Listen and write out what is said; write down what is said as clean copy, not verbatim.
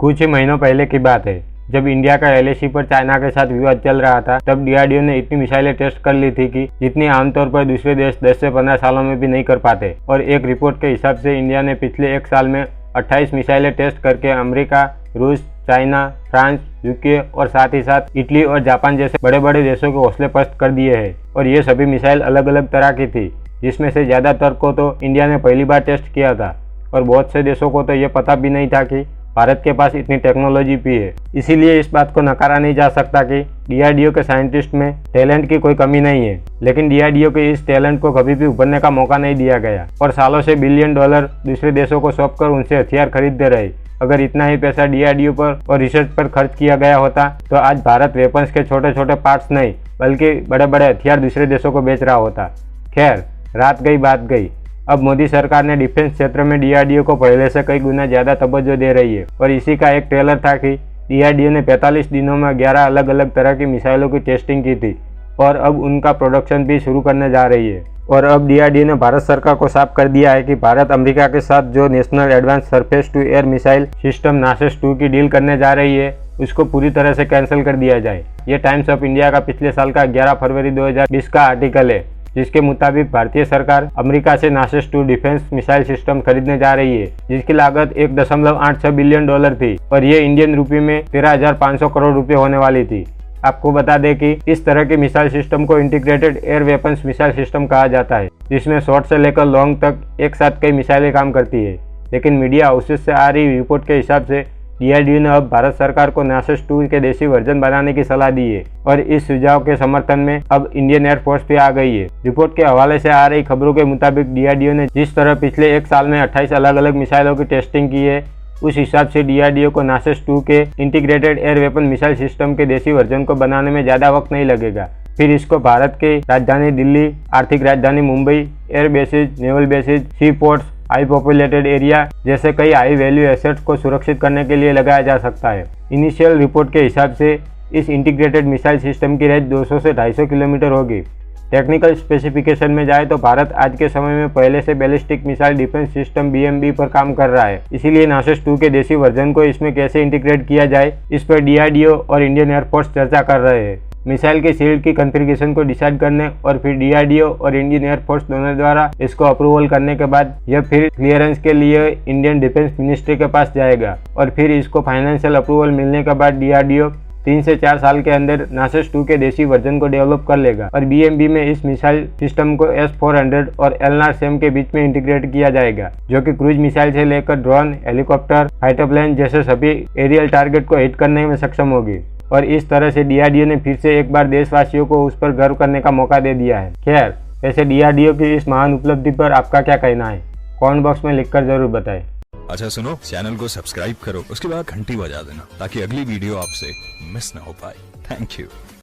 कुछ ही महीनों पहले की बात है, जब इंडिया का LAC पर चाइना के साथ विवाद चल रहा था, तब DRDO ने इतनी मिसाइलें टेस्ट कर ली थी कि जितनी आमतौर पर दूसरे देश 10 से 15 सालों में भी नहीं कर पाते। और एक रिपोर्ट के हिसाब से इंडिया ने पिछले एक साल में 28 मिसाइलें टेस्ट करके अमेरिका, रूस, चाइना, फ्रांस, UK और साथ ही साथ इटली और जापान जैसे बड़े बड़े देशों के हौसले पस्त कर दिए हैं। और ये सभी मिसाइल अलग अलग तरह की थी, जिसमें से ज़्यादातर को तो इंडिया ने पहली बार टेस्ट किया था और बहुत से देशों को तो ये पता भी नहीं था कि भारत के पास इतनी टेक्नोलॉजी भी है। इसीलिए इस बात को नकारा नहीं जा सकता कि DRDO के साइंटिस्ट में टैलेंट की कोई कमी नहीं है, लेकिन DRDO के इस टैलेंट को कभी भी उभरने का मौका नहीं दिया गया और सालों से $बिलियन दूसरे देशों को सौंपकर उनसे हथियार खरीदते रहे। अगर इतना ही पैसा DRDO पर और रिसर्च पर खर्च किया गया होता तो आज भारत वेपन्स के छोटे छोटे पार्ट्स नहीं बल्कि बड़े बड़े हथियार दूसरे देशों को बेच रहा होता। खैर, रात गई बात गई। अब मोदी सरकार ने डिफेंस क्षेत्र में DRDO को पहले से कई गुना ज़्यादा तवज्जो दे रही है और इसी का एक ट्रेलर था कि DRDO ने 45 दिनों में 11 अलग अलग तरह की मिसाइलों की टेस्टिंग की थी और अब उनका प्रोडक्शन भी शुरू करने जा रही है। और अब DRDO ने भारत सरकार को साफ कर दिया है कि भारत अमेरिका के साथ जो national advance surface to air missile system नासेस-2 की डील करने जा रही है, उसको पूरी तरह से कैंसिल कर दिया जाए। ये टाइम्स ऑफ इंडिया का पिछले साल का 11 फरवरी 2020 का आर्टिकल है, जिसके मुताबिक भारतीय सरकार अमेरिका से नासेस-2 डिफेंस मिसाइल सिस्टम खरीदने जा रही है, जिसकी लागत $1.86 बिलियन थी और ये इंडियन रुपये में 13,500 करोड़ रुपए होने वाली थी। आपको बता दें कि इस तरह के मिसाइल सिस्टम को integrated air weapons missile system कहा जाता है, जिसमें शॉर्ट से लेकर लॉन्ग तक एक साथ कई मिसाइलें काम करती है। लेकिन मीडिया हाउसेस से आ रही रिपोर्ट के हिसाब से DRDO ने अब भारत सरकार को नासेस-2 के देसी वर्जन बनाने की सलाह दी है और इस सुझाव के समर्थन में अब इंडियन एयरफोर्स भी आ गई है। रिपोर्ट के हवाले से आ रही खबरों के मुताबिक DRDO ने जिस तरह पिछले एक साल में 28 अलग अलग मिसाइलों की टेस्टिंग की है, उस हिसाब से DRDO को नासेस-2 के integrated air weapon missile system के देसी वर्जन को बनाने में ज़्यादा वक्त नहीं लगेगा। फिर इसको भारत की राजधानी दिल्ली, आर्थिक राजधानी Mumbai, air bases, naval bases, sea ports, high populated area जैसे कई हाई वैल्यू एसेट्स को सुरक्षित करने के लिए लगाया जा सकता है। इनिशियल रिपोर्ट के हिसाब से इस इंटीग्रेटेड मिसाइल सिस्टम की रेंज 200 से 250 किलोमीटर होगी। टेक्निकल स्पेसिफिकेशन में जाए तो भारत आज के समय में पहले से ballistic missile defence system BMB पर काम कर रहा है। इसीलिए नासेस-2 के देसी वर्जन को इसमें कैसे इंटीग्रेट किया जाए, इस पर DRDO और इंडियन एयरफोर्स चर्चा कर रहे हैं। मिसाइल के शील्ड की कॉन्फ़िगरेशन को डिसाइड करने और फिर DRDO और इंडियन एयरफोर्स दोनों द्वारा इसको अप्रूवल करने के बाद यह फिर क्लियरेंस के लिए इंडियन डिफेंस मिनिस्ट्री के पास जाएगा और फिर इसको फाइनेंशियल अप्रूवल मिलने के बाद DRDO 3 से 4 साल के अंदर नासेस-2 के देसी वर्जन को डेवलप कर लेगा और BMB में इस मिसाइल सिस्टम को S-400 और LRSAM के बीच में इंटीग्रेट किया जाएगा, जो कि क्रूज मिसाइल से लेकर ड्रोन, हेलीकॉप्टर, फाइटर प्लेन जैसे सभी एरियल टारगेट को हिट करने में सक्षम होगी। और इस तरह से DRDO ने फिर से एक बार देशवासियों को उस पर गर्व करने का मौका दे दिया है। खैर, वैसे DRDO की इस महान उपलब्धि पर आपका क्या कहना है? कमेंट बॉक्स में लिखकर जरूर बताएं। अच्छा सुनो, चैनल को सब्सक्राइब करो, उसके बाद घंटी बजा देना ताकि अगली वीडियो आपसे मिस ना हो पाए। Thank you.